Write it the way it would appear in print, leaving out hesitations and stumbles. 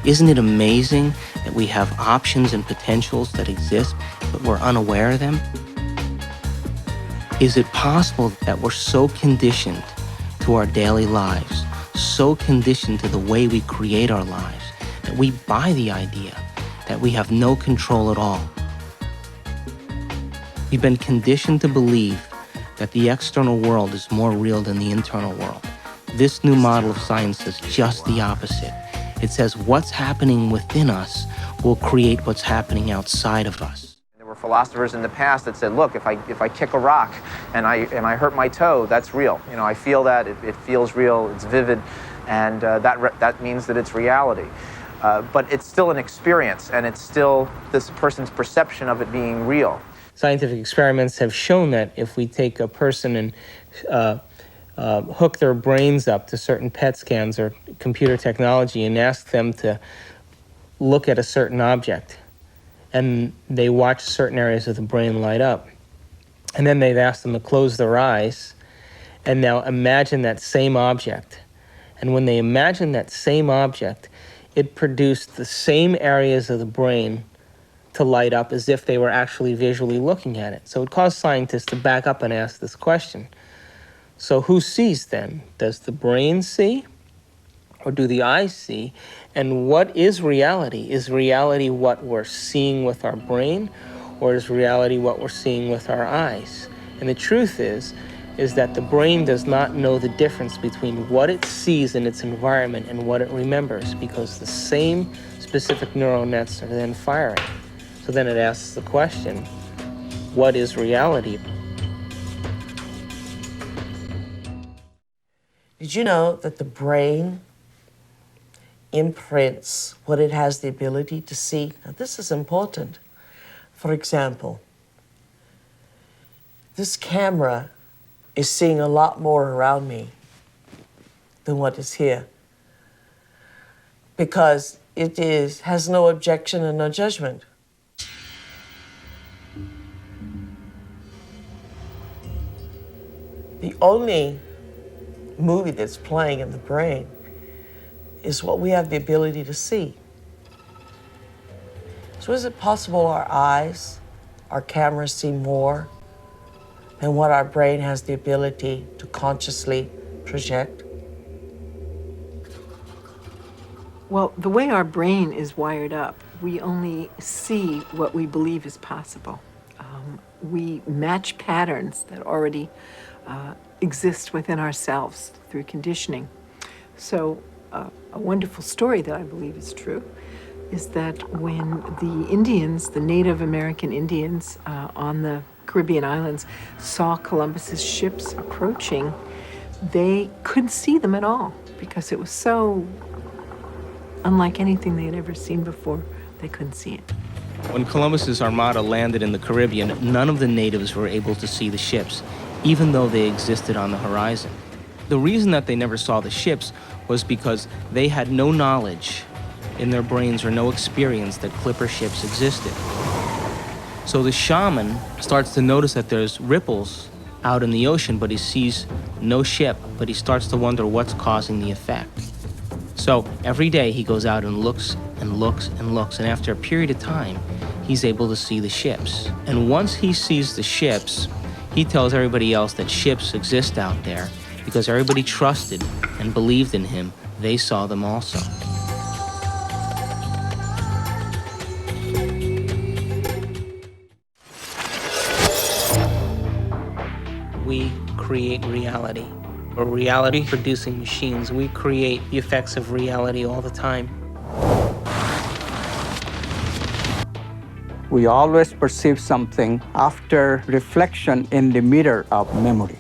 Isn't it amazing that we have options and potentials that exist, but we're unaware of them? Is it possible that we're so conditioned to our daily lives, so conditioned to the way we create our lives, that we buy the idea that we have no control at all? We've been conditioned to believe that the external world is more real than the internal world. This new model of science says just the opposite. It says what's happening within us will create what's happening outside of us. There were philosophers in the past that said, look, if I kick a rock and I hurt my toe, that's real. You know, I feel that, it feels real, it's vivid, and that means that it's reality. But it's still an experience, and it's still this person's perception of it being real. Scientific experiments have shown that if we take a person and hook their brains up to certain PET scans or computer technology and ask them to look at a certain object, and they watch certain areas of the brain light up, and then they've asked them to close their eyes and now imagine that same object. And when they imagine that same object, it produced the same areas of the brain to light up as if they were actually visually looking at it. So it caused scientists to back up and ask this question. So who sees then? Does the brain see, or do the eyes see? And what is reality? Is reality what we're seeing with our brain, or is reality what we're seeing with our eyes? And the truth is that the brain does not know the difference between what it sees in its environment and what it remembers, because the same specific neural nets are then firing. So then it asks the question, what is reality? Did you know that the brain imprints what it has the ability to see? Now, this is important. For example, this camera is seeing a lot more around me than what is here, because it has no objection and no judgment. The only movie that's playing in the brain is what we have the ability to see. So is it possible our eyes, our cameras see more than what our brain has the ability to consciously project? Well, the way our brain is wired up, we only see what we believe is possible. We match patterns that already exist within ourselves through conditioning. So a wonderful story that I believe is true is that when the Indians, the Native American Indians on the Caribbean islands, saw Columbus's ships approaching, they couldn't see them at all because it was so unlike anything they had ever seen before. They couldn't see it. When Columbus's armada landed in the Caribbean, none of the natives were able to see the ships, even though they existed on the horizon. The reason that they never saw the ships was because they had no knowledge in their brains or no experience that clipper ships existed. So the shaman starts to notice that there's ripples out in the ocean, but he sees no ship, but he starts to wonder what's causing the effect. So every day he goes out and looks and looks and looks, and after a period of time, he's able to see the ships. And once he sees the ships, he tells everybody else that ships exist out there because everybody trusted and believed in him. They saw them also. We create reality. We're reality-producing machines. We create the effects of reality all the time. We always perceive something after reflection in the mirror of memory.